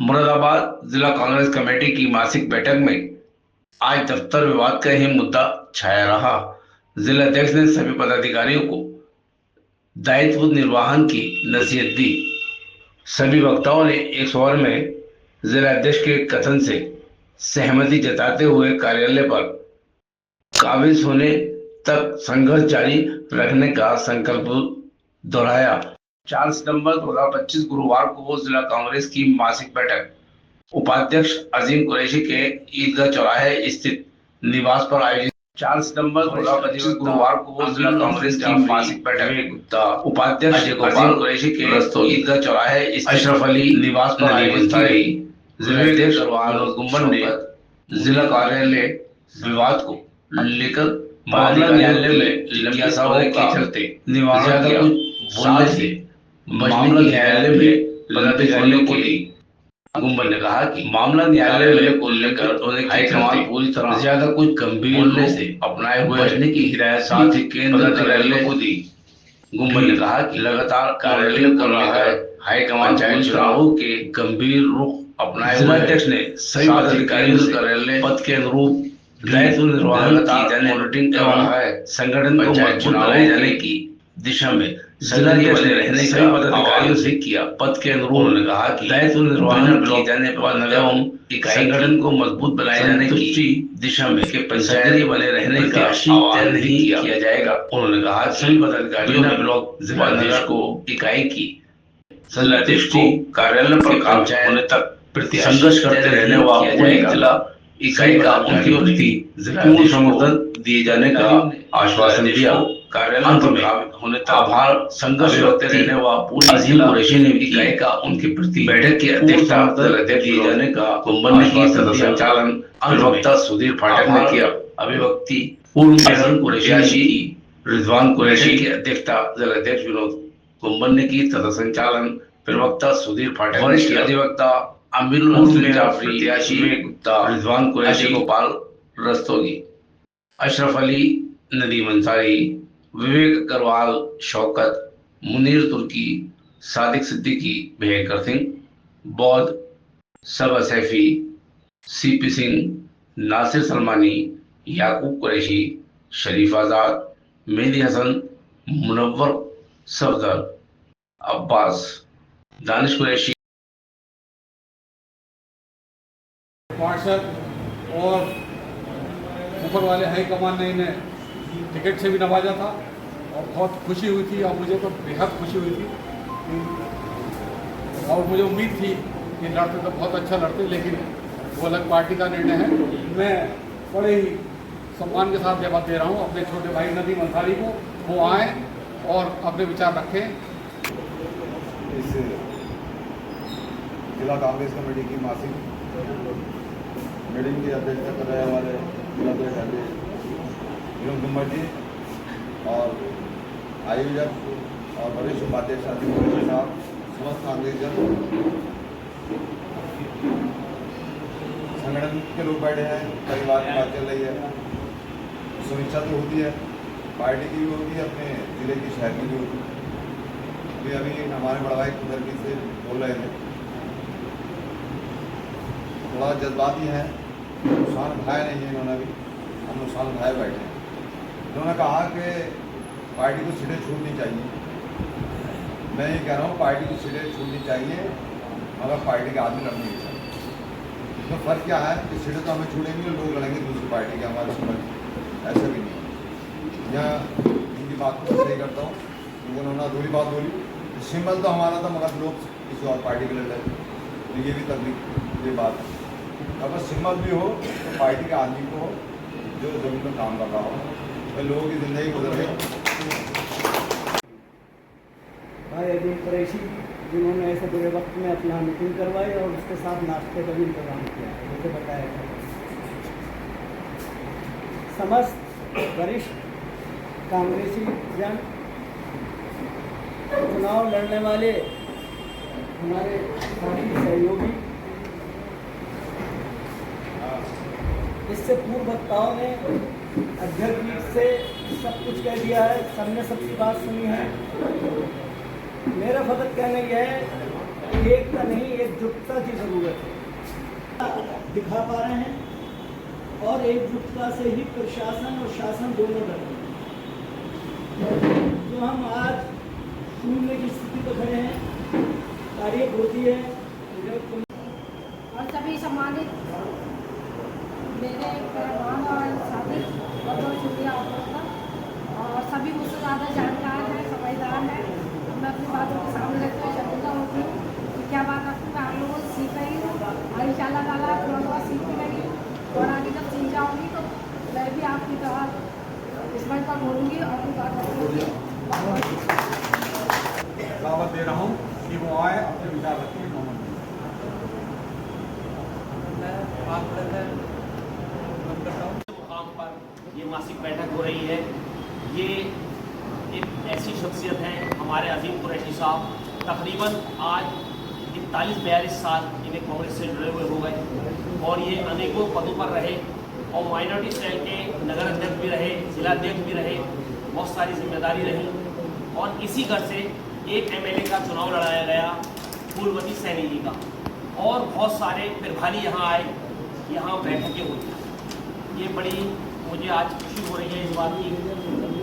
मुरादाबाद जिला कांग्रेस कमेटी की मासिक बैठक में आज दफ्तर विवाद का ही मुद्दा छाया रहा। जिला अध्यक्ष ने सभी पदाधिकारियों को दायित्व निर्वहन की नसीहत दी। सभी वक्ताओं ने एक स्वर में जिला अध्यक्ष के कथन से सहमति जताते हुए कार्यालय पर काबिज होने तक संघर्ष जारी रखने का संकल्प दोहराया। 4 सितंबर 2025 गुरुवार को जिला कांग्रेस की मासिक बैठक उपाध्यक्ष अजीम कुरैशी के ईदगाह चौराहे स्थित निवास पर आयोजित। 4 सितंबर 2025 गुरुवार को जिला कांग्रेस की मासिक बैठक उपाध्यक्ष अजीम कुरैशी के ईदगाह चौराहे अशरफ अली निवास पर आयोजित की गई। जिला अध्यक्ष विनोद गुम्बन ने जिला कार्यालय विवाद को लेकर मामला न्यायालय में जिज्ञासाओं के चलते निवारण किया। बोलने से मामला न्यायालय में पदाधिकारियों को दी। गुम्बन ने कहा कि मामला न्यायालय में को लेकर हाईकमान पूरी तरह ज्यादा कुछ गंभीर बोलने से अपनाए हुए बचने की हिदायत साथ ही केंद्र कार्यालय को दी। गुम्बन ने कहा कि लगातार कार्यालय कर रहा है हाईकमान पंचायत चुनावों के गंभीर रुख अपनाए हुए। अध्यक्ष ने सभी पदाधिकारियों से कार्यालय पद के अनुरूप दायित्व निर्वहन की मॉनिटरिंग कर रहा है। संगठन को मजबूत बनाए जाने की दिशा में जिला के बने रहने का पदाधिकारियों से किया। पद के अनुरूप उन्होंने कहा कि दायित्व निर्वहन किए जाने पर एवं संगठन को मजबूत बनाए जाने की दिशा में के पंचायत के बने रहने का आह्वान नहीं किया जाएगा। उन्होंने कहा सभी पदाधिकारियों ने ब्लॉक जिलाधीश को इकाई की जिलाधीश को कार्यालय पर काम होने तक संघर्ष करते रहने व जिला इकाई का उनकी प्रति पूर्ण समर्थन दिए जाने का आश्वासन दिया। कार्यालय में होने तक आभार संघर्ष करते रहने व पूरी अजीम कुरैशी ने इकाई का उनके प्रति बैठक की अध्यक्षता दिए जाने का गुम्बन ने की। संचालन प्रवक्ता सुधीर फाटक ने किया। अभिव्यक्ति पूर्व अजीम कुरैशी रिजवान कुरैशी की अध्यक्षता जिला अध्यक्ष विनोद गुम्बन ने की तथा संचालन प्रवक्ता सुधीर फाटक ने किया। अधिवक्ता अमीरुल जाफरी गुप्ता रिजवान कुरैशी गोपाल रस्तोगी अशरफ अली नदीम अंसारी विवेक अग्रवाल शौकत मुनीर तुर्की सादिक सिद्दीकी भयंकर सिंह बौद्ध सबा सैफी सीपी सिंह नासिर सलमानी याकूब कुरैशी शरीफ आजाद मेहदी हसन मुनव्वर सफदर अब्बास दानिश कुरैशी पार्षद और ऊपर वाले हाईकमान ने इन्हें टिकट से भी नवाजा था और बहुत खुशी हुई थी और मुझे तो बेहद खुशी हुई थी और मुझे उम्मीद थी कि लड़ते तो बहुत अच्छा लड़ते, लेकिन वो अलग पार्टी का निर्णय है। मैं बड़े ही सम्मान के साथ जवाब दे रहा हूँ अपने छोटे भाई नदीम अंसारी को, वो आए और अपने विचार रखें। इस जिला कांग्रेस कमेटी की मासिक मीटिंग की अध्यक्षता कर रहे हमारे जिला अध्यक्ष विनोद गुम्बन जी और आयोजक और वरिष्ठ उपाध्यक्ष अजीम कुरैशी साहब, समस्त कांग्रेस जन संगठन के लोग बैठे हैं। परिवार की बात चल रही है, समीक्षा तो होती है, पार्टी की भी होती है, अपने जिले की शहर की भी होती है। अभी हमारे बड़ा भाई कुदरती से बोल रहे थे, थोड़ा जज्बाती है, नुकसान उठाया नहीं है इन्होंने, भी हम नुकसान उठाए बैठे हैं। इन्होंने कहा कि पार्टी को सीटें छूटनी चाहिए। मैं ये कह रहा हूँ पार्टी की सीटें छूटनी चाहिए मगर पार्टी के आदमी लड़ने नहीं चाहिए। तो फर्क क्या है कि सीटें तो हमें छूटेंगी और लोग लड़ेंगे दूसरी पार्टी के हमारे समझ। ऐसा भी नहीं, यहाँ इनकी बात को सही करता हूँ क्योंकि उन्होंने अधूरी बात बोली। सिंबल तो हमारा था मगर लोग किसी और पार्टी के लड़ रहे, तो ये भी तकलीफ ये बात है। अगर सिंबल भी हो तो पार्टी के आदमी को हो जो जमीन में काम कर रहा हो, तो लोगों की जिंदगी गुजर रही। भाई अजीम कुरैशी जिन्होंने ऐसे बुरे वक्त में अपना मीटिंग करवाई और उसके साथ नाश्ते का भी इंतजाम किया, जैसे बताया था। समस्त वरिष्ठ कांग्रेसी जन, चुनाव लड़ने वाले हमारे साथी सहयोगी, इससे पूर्व वक्ताओं ने अध्यक्ष जी से सब कुछ कह दिया है, सबने सबकी बात सुनी है। मेरा फकत कहना यह है एकता नहीं, एकजुटता की जरूरत है, दिखा पा रहे हैं और एकजुटता से ही प्रशासन और शासन दोनों लड़ते हैं। तो हम आज शून्य की स्थिति पर खड़े हैं, तारीफ होती है और सभी सम्मानित मेरे मेहमान और साथी, बहुत बहुत शुक्रिया आप लोगों का। और सभी मुझसे ज़्यादा जानकार हैं, समझदार हैं। मैं अपनी बातों के सामने रखते हुए शर्मिंदा होती हूँ कि क्या बात रखूँ, मैं आप लोगों से सीख रही हूँ और इंशाल्लाह ताला थोड़ा बहुत सीख भी रही हूँ। और आगे जब सीख जाऊँगी तो मैं भी आपकी तरह इस मंच पर बोलूँगी और अपनी बात रखूँगी। दावत दे रहा हूँ कि वो आए, अपने विचार रखें। मुकाम पर ये मासिक बैठक हो रही है। ये एक ऐसी शख्सियत है हमारे अजीम कुरैशी साहब, तकरीबन आज 41-42 साल इन्हें कांग्रेस से जुड़े हुए हो गए और ये अनेकों पदों पर रहे और माइनॉरिटी सेल के नगर अध्यक्ष भी रहे, जिला अध्यक्ष भी रहे, बहुत सारी जिम्मेदारी रही। और इसी घर से एक MLA का चुनाव लड़ाया गया, फूलवती सैनी जी का, और बहुत सारे प्रभारी यहाँ आए, यहाँ बैठकें हुई। ये बड़ी मुझे आज खुशी हो रही है इस बात की।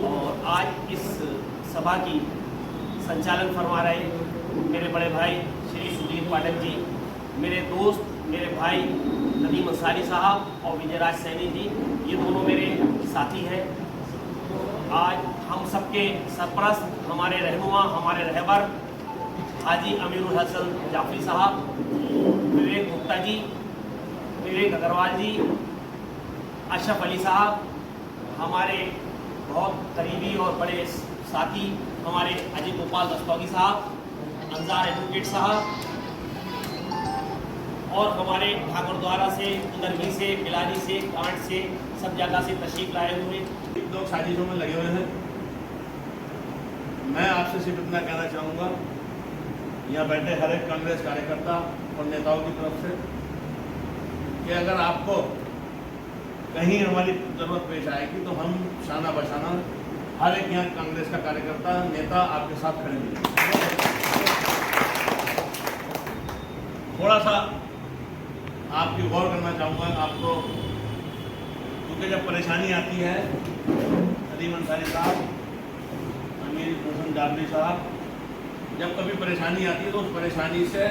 और आज इस सभा की संचालन फरमा रहे मेरे बड़े भाई श्री सुधीर पाठक जी, मेरे दोस्त, मेरे भाई नदीम अंसारी साहब और विजयराज सैनी जी, ये दोनों मेरे साथी हैं। आज हम सबके सरपरस्त, हमारे रहनुमा, हमारे रहबर हाजी अमीरुल हसन जाफरी साहब, विवेक गुप्ता जी, विवेक अग्रवाल जी, अशरफ अली साहब, हमारे बहुत करीबी और बड़े साथी हमारे अजय गोपाल दस्तौगी साहब, अंजार एडवोकेट साहब, और हमारे ठाकुरद्वारा से, उदरगी से, बिलारी से, कांट से, सब जगह से तशरीफ लाए हुए लोग साजिशों में लगे हुए हैं। मैं आपसे सिर्फ इतना कहना चाहूँगा, यहाँ बैठे हर एक कांग्रेस कार्यकर्ता और नेताओं की तरफ से, कि अगर आपको कहीं हमारी जरूरत पेश आएगी तो हम शाना बशाना हर एक यहाँ कांग्रेस का कार्यकर्ता, नेता आपके साथ खड़े हैं। थोड़ा सा आपकी गौर करना चाहूँगा आपको, क्योंकि जब परेशानी आती है, नदीम अंसारी साहब, अमीर हसन जाफरी साहब, जब कभी परेशानी आती है तो उस परेशानी से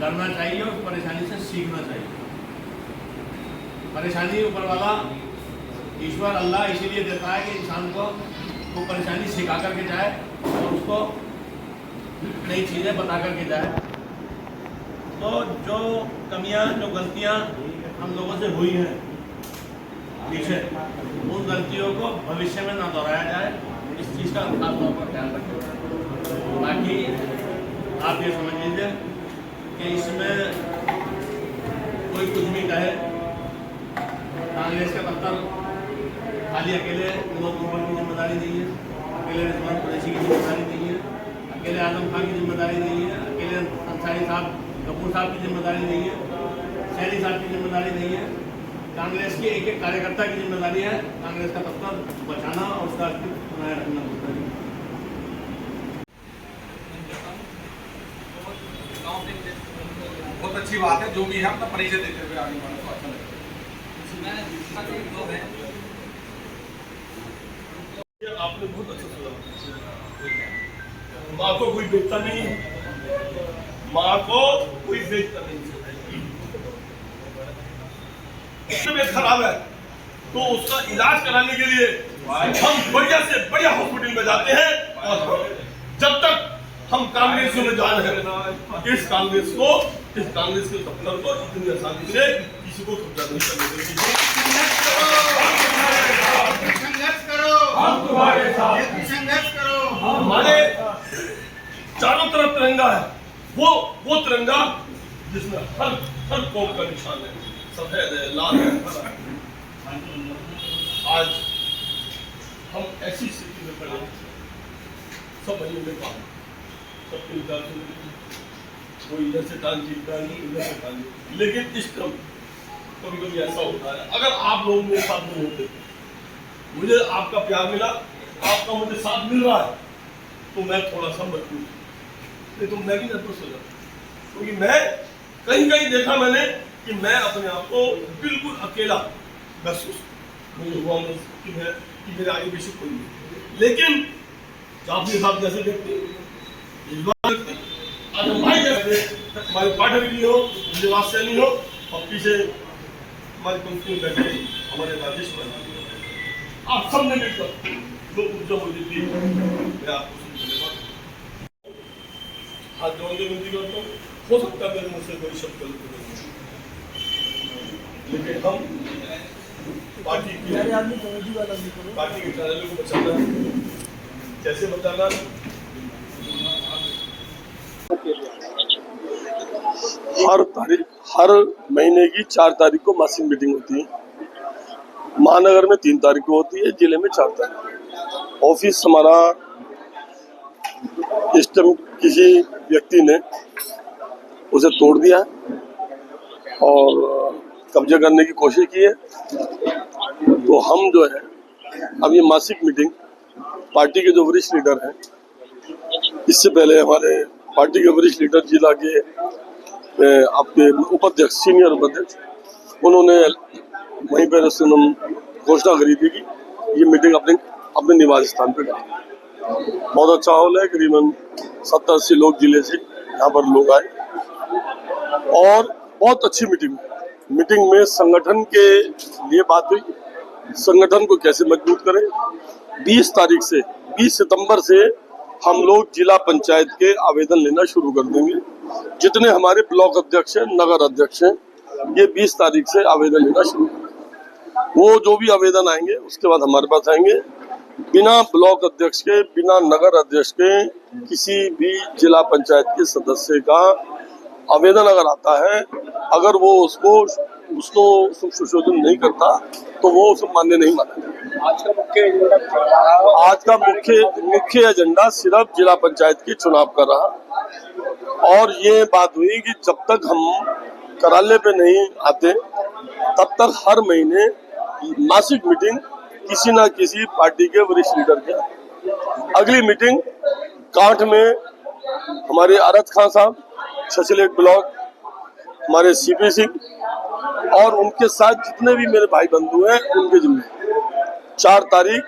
लड़ना चाहिए, उस परेशानी से सीखना चाहिए। परेशानी ऊपर वाला ईश्वर अल्लाह इसीलिए देता है कि इंसान को वो परेशानी सिखा करके जाए और उसको नई चीज़ें बता करके जाए। तो जो कमियां, जो गलतियां हम लोगों से हुई हैं पीछे, उन गलतियों को भविष्य में ना दोहराया जाए, इस चीज़ का खास तौर पर ध्यान रखें। बाकी आप ये समझ लीजिए कि इसमें कोई कुछ भी कहे, कांग्रेस का दफ्तर खाली अकेले विनोद कुमार की जिम्मेदारी नहीं है, अकेले रिजवान कुरैशी की जिम्मेदारी नहीं है, अकेले आजम खान की जिम्मेदारी नहीं है, अकेले अंसारी साहब, कपूर साहब की जिम्मेदारी नहीं है, सैनी साहब की जिम्मेदारी नहीं है। कांग्रेस के एक एक कार्यकर्ता की जिम्मेदारी है कांग्रेस का दफ्तर बचाना और उसका अस्तित्व बनाए रखना। बहुत अच्छी बात है, जो भी है अपना परिचय देते हुए आगे बढ़ना तो अच्छा लगेगा। आपने बहुत अच्छा सुना। माँ को कोई बेचता नहीं है, माँ को कोई बेचता नहीं है। तबीयत खराब है तो उसका इलाज कराने के लिए हम बढ़िया से बढ़िया हॉस्पिटल में जाते हैं, और जब तक हम कांग्रेसियों में जान है, इस कांग्रेस के दफ्तर को इतनी आसानी से किसी को कब्जा नहीं करने देंगे। संघर्ष करो, हम तुम्हारे साथ, संघर्ष करो। हमारे चारों तरफ तिरंगा है, वो तिरंगा जिसमें हर कौम का निशान है, सफेद है, लाल है, हरा है। आज हम ऐसी स्थिति में पड़े, सब भाइयों में काम, सबके विचार से कोई इधर से टांग जीतता नहीं, इधर से टांग, लेकिन इस क्रम कभी कभी ऐसा होता है, अगर आप लोग मेरे साथ नहीं होते, मुझे आपका प्यार मिला, आपका मुझे साथ मिल रहा है, तो मैं थोड़ा सा मजबूत, नहीं तो मैं भी नर्वस हो जाता। क्योंकि मैं कहीं कहीं देखा मैंने कि मैं अपने आप को बिल्कुल अकेला महसूस मुझे हुआ कि मेरे आगे पीछे कोई नहीं। लेकिन जाफरी साहब जैसे व्यक्ति हमारे पाठक भी हो, निवास सैनी हो और पीछे हमारी पंक्ति में बैठे हमारे राजेश बना, आप सबने मिलकर जो ऊर्जा मुझे दी, मैं आपको धन्यवाद हाथ जोड़ के विनती करता हूँ। हो सकता है मेरे मुझसे कोई शब्द गलत हो, लेकिन हम पार्टी के कार्यालय को बचाना है। कैसे बचाना? हर महीने की 4 तारीख को मासिक मीटिंग होती है। महानगर में 3 तारीख को होती है, जिले में 4 तारीख। ऑफिस हमारा इस टाइम किसी व्यक्ति ने उसे तोड़ दिया और कब्जा करने की कोशिश की है। तो हम जो है अब ये मासिक मीटिंग पार्टी के जो वरिष्ठ लीडर हैं, इससे पहले हमारे पार्टी के वरिष्ठ लीडर जिला के आपके उपाध्यक्ष, सीनियर उपाध्यक्ष, उन्होंने वहीं पर घोषणा करी थी कि ये मीटिंग अपने निवास स्थान पर करेंगे। बहुत अच्छा हॉल है, करीबन 70-80 लोग जिले से यहाँ पर लोग आए और बहुत अच्छी मीटिंग में संगठन के लिए बात हुई, संगठन को कैसे मजबूत करें। 20 सितंबर से हम लोग जिला पंचायत के आवेदन लेना शुरू कर देंगे। जितने हमारे ब्लॉक अध्यक्ष हैं, नगर अध्यक्ष हैं, ये 20 तारीख से आवेदन लेना शुरू करेंगे। वो जो भी आवेदन आएंगे उसके बाद हमारे पास आएंगे। बिना ब्लॉक अध्यक्ष के, बिना नगर अध्यक्ष के किसी भी जिला पंचायत के सदस्य का आवेदन अगर आता है, अगर वो उसको संशोधन नहीं करता तो वो उसको मान्य नहीं माना। आज का मुख्य एजेंडा सिर्फ जिला पंचायत के चुनाव का रहा और ये बात हुई कि जब तक हम कार्यालय पे नहीं आते तब तक हर महीने मासिक मीटिंग किसी ना किसी पार्टी के वरिष्ठ लीडर के। अगली मीटिंग कांठ में हमारे आरत खान साहब, छछलेट ब्लॉक, हमारे सीपी सिंह और उनके साथ जितने भी मेरे भाई बंधु हैं उनके जिम्मे 4 तारीख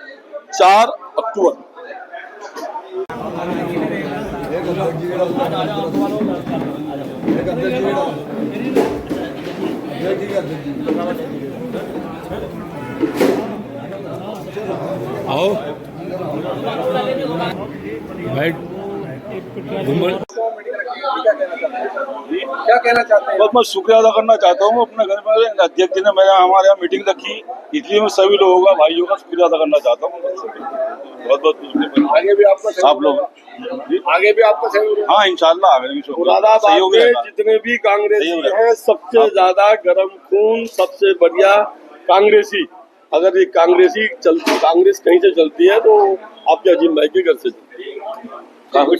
4 अक्टूबर। आओ भाई क्या कहना चाहते हैं? बस मैं शुक्रिया अदा करना चाहता हूँ अपने घर में अध्यक्ष जी ने हमारे यहाँ मीटिंग रखी, इसलिए मैं सभी लोगों का, भाइयों का शुक्रिया अदा करना चाहता हूँ। बहुत बहुत आगे भी आपका आप लोग आगे भी आपका सहयोग। हाँ, इंशाल्लाह आगे भी सहयोग। जितने भी कांग्रेसी हैं सबसे ज्यादा गर्म खून, सबसे बढ़िया कांग्रेसी। अगर ये कांग्रेस कहीं से चलती है तो आपके अजीम भाई के घर से चलती है। काफी